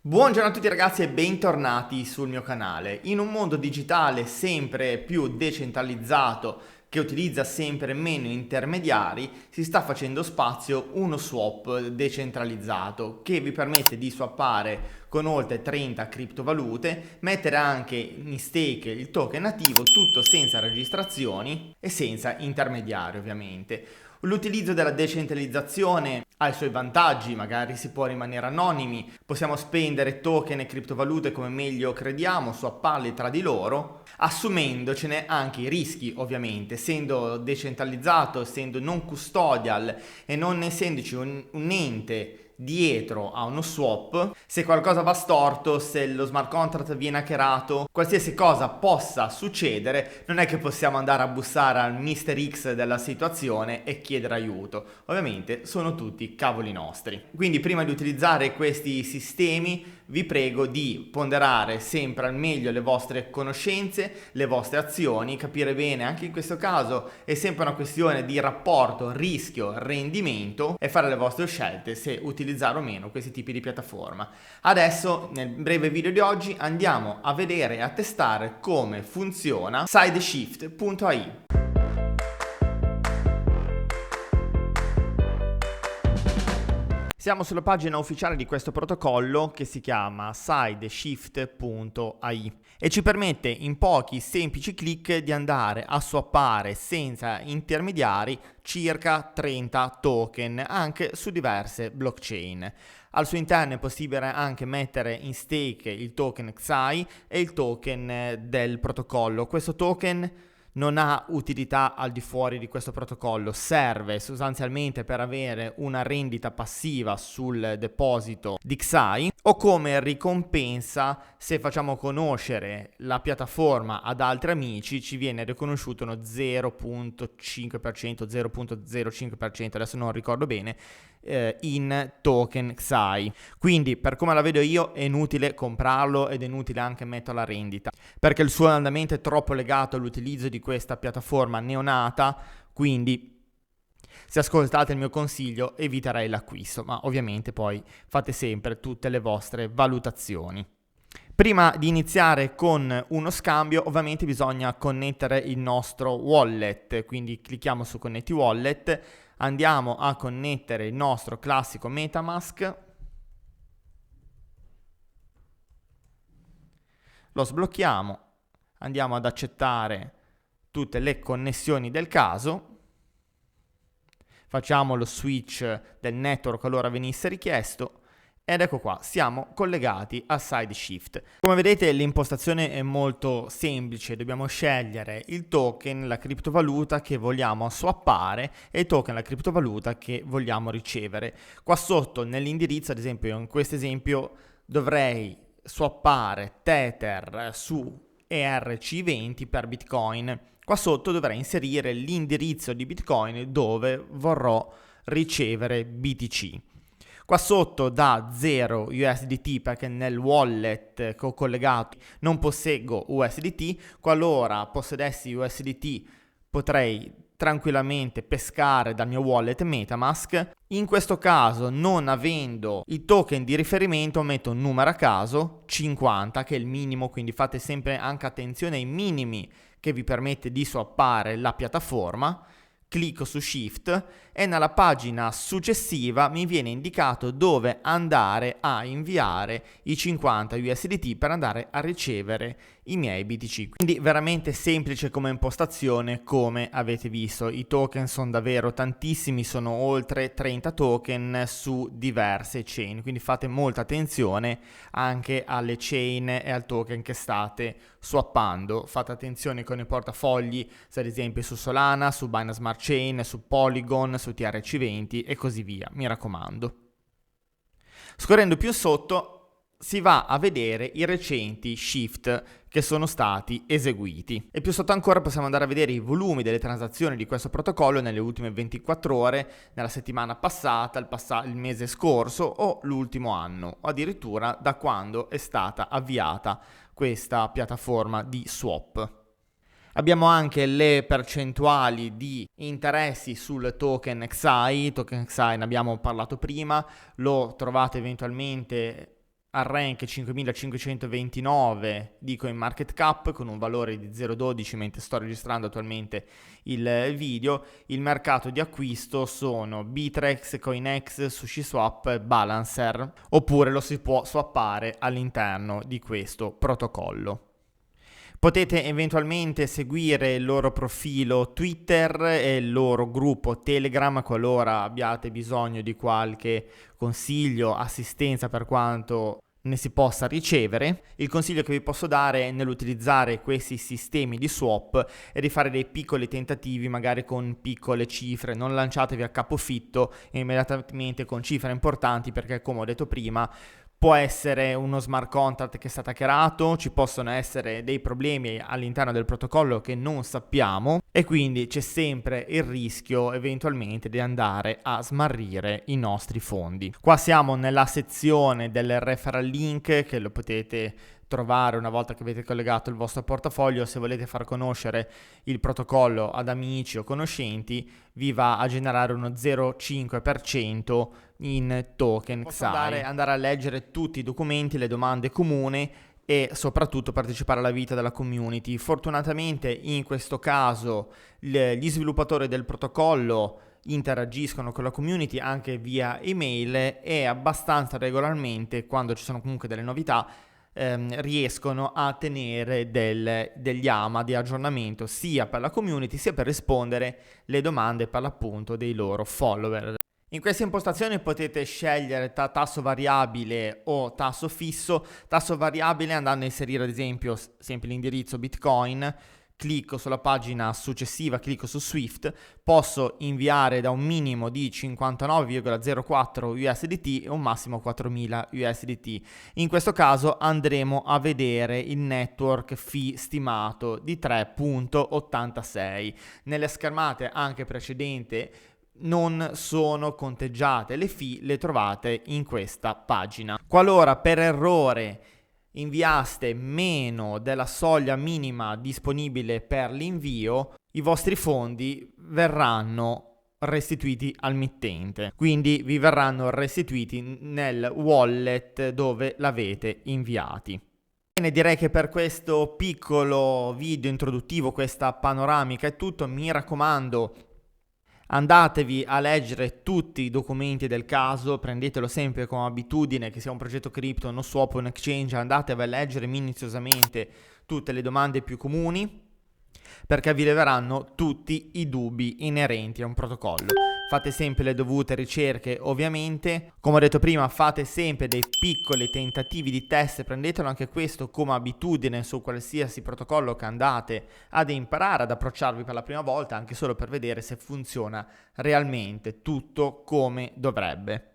Buongiorno a tutti ragazzi e bentornati sul mio canale. In un mondo digitale sempre più decentralizzato che utilizza sempre meno intermediari, si sta facendo spazio uno swap decentralizzato che vi permette di swappare con oltre 30 criptovalute, mettere anche in stake il token nativo, tutto senza registrazioni e senza intermediari ovviamente. L'utilizzo della decentralizzazione ha i suoi vantaggi, magari si può rimanere anonimi, possiamo spendere token e criptovalute come meglio crediamo, swapparli tra di loro, assumendocene anche i rischi ovviamente, essendo decentralizzato, essendo non custodial e non essendoci un ente dietro a uno swap, se qualcosa va storto, se lo smart contract viene hackerato, qualsiasi cosa possa succedere, non è che possiamo andare a bussare al Mr. X della situazione e chiedere aiuto. Ovviamente sono tutti cavoli nostri. Quindi prima di utilizzare questi sistemi vi prego di ponderare sempre al meglio le vostre conoscenze, le vostre azioni, capire bene anche in questo caso è sempre una questione di rapporto rischio-rendimento e fare le vostre scelte se utilizzare o meno questi tipi di piattaforma. Adesso nel breve video di oggi andiamo a vedere e a testare come funziona Sideshift.ai. Siamo sulla pagina ufficiale di questo protocollo che si chiama Sideshift.ai e ci permette in pochi semplici clic di andare a swappare senza intermediari circa 30 token anche su diverse blockchain. Al suo interno è possibile anche mettere in stake il token XAI e il token del protocollo. Questo token non ha utilità al di fuori di questo protocollo, serve sostanzialmente per avere una rendita passiva sul deposito di XAI o come ricompensa se facciamo conoscere la piattaforma ad altri amici ci viene riconosciuto uno 0.5%, 0.05%, adesso non ricordo bene, in token XAI. Quindi per come la vedo io è inutile comprarlo ed è inutile anche metterlo a rendita perché il suo andamento è troppo legato all'utilizzo di questa piattaforma neonata, quindi se ascoltate il mio consiglio eviterei l'acquisto, ma ovviamente poi fate sempre tutte le vostre valutazioni. Prima di iniziare con uno scambio ovviamente bisogna connettere il nostro wallet, quindi clicchiamo su Connetti Wallet, andiamo a connettere il nostro classico MetaMask, lo sblocchiamo, andiamo ad accettare tutte le connessioni del caso, facciamo lo switch del network qualora venisse richiesto ed ecco qua, siamo collegati a Sideshift. Come vedete l'impostazione è molto semplice, dobbiamo scegliere il token, la criptovaluta che vogliamo swappare e il token, la criptovaluta che vogliamo ricevere. Qua sotto nell'indirizzo, ad esempio in questo esempio, dovrei swappare Tether su ERC20 per Bitcoin. Qua sotto dovrei inserire l'indirizzo di Bitcoin dove vorrò ricevere BTC. Qua sotto da 0 USDT perché nel wallet che ho collegato non posseggo USDT, qualora possedessi USDT potrei tranquillamente pescare dal mio wallet MetaMask. In questo caso, non avendo il token di riferimento, metto un numero a caso, 50 che è il minimo, quindi fate sempre anche attenzione ai minimi che vi permette di swappare la piattaforma. Clicco su Shift e nella pagina successiva mi viene indicato dove andare a inviare i 50 USDT per andare a ricevere i miei BTC. Quindi veramente semplice come impostazione, come avete visto. I token sono davvero tantissimi, sono oltre 30 token su diverse chain, quindi fate molta attenzione anche alle chain e al token che state swappando. Fate attenzione con i portafogli, se ad esempio su Solana, su Binance Smart Chain, su Polygon, su TRC20 e così via, mi raccomando. Scorrendo più sotto si va a vedere i recenti shift che sono stati eseguiti e più sotto ancora possiamo andare a vedere i volumi delle transazioni di questo protocollo nelle ultime 24 ore, nella settimana passata, il mese scorso o l'ultimo anno o addirittura da quando è stata avviata questa piattaforma di swap. Abbiamo anche le percentuali di interessi sul token XAI ne abbiamo parlato prima, lo trovate eventualmente al rank 5529 di CoinMarketCap con un valore di 0,12 mentre sto registrando attualmente il video. Il mercato di acquisto sono Bittrex, Coinex, SushiSwap, Balancer, oppure lo si può swappare all'interno di questo protocollo. Potete eventualmente seguire il loro profilo Twitter e il loro gruppo Telegram qualora abbiate bisogno di qualche consiglio, assistenza per quanto ne si possa ricevere. Il consiglio che vi posso dare nell'utilizzare questi sistemi di swap è di fare dei piccoli tentativi, magari con piccole cifre. Non lanciatevi a capofitto immediatamente con cifre importanti, perché come ho detto prima può essere uno smart contract che è stato hackerato, ci possono essere dei problemi all'interno del protocollo che non sappiamo e quindi c'è sempre il rischio eventualmente di andare a smarrire i nostri fondi. Qua siamo nella sezione del referral link, che lo potete trovare una volta che avete collegato il vostro portafoglio. Se volete far conoscere il protocollo ad amici o conoscenti, vi va a generare uno 0,5% in token XAI. Andare a leggere tutti i documenti, le domande comuni e soprattutto partecipare alla vita della community. Fortunatamente in questo caso gli sviluppatori del protocollo interagiscono con la community anche via email e abbastanza regolarmente, quando ci sono comunque delle novità, riescono a tenere degli AMA di aggiornamento sia per la community sia per rispondere le domande per l'appunto dei loro follower. In questa impostazione potete scegliere tasso variabile o tasso fisso. Tasso variabile andando a inserire ad esempio sempre l'indirizzo Bitcoin, clicco sulla pagina successiva, clicco su Swift, posso inviare da un minimo di 59,04 USDT e un massimo 4.000 USDT. In questo caso andremo a vedere il network fee stimato di 3,86. Nelle schermate anche precedenti non sono conteggiate, le fee le trovate in questa pagina. Qualora per errore inviaste meno della soglia minima disponibile per l'invio, i vostri fondi verranno restituiti al mittente, quindi vi verranno restituiti nel wallet dove l'avete inviati. Bene, direi che per questo piccolo video introduttivo, questa panoramica è tutto. Mi raccomando, andatevi a leggere tutti i documenti del caso, prendetelo sempre come abitudine, che sia un progetto cripto, uno swap, un exchange, andatevi a leggere minuziosamente tutte le domande più comuni, perché vi leveranno tutti i dubbi inerenti a un protocollo. Fate sempre le dovute ricerche, ovviamente. Come ho detto prima, fate sempre dei piccoli tentativi di test, prendetelo anche questo come abitudine su qualsiasi protocollo che andate ad imparare ad approcciarvi per la prima volta, anche solo per vedere se funziona realmente tutto come dovrebbe.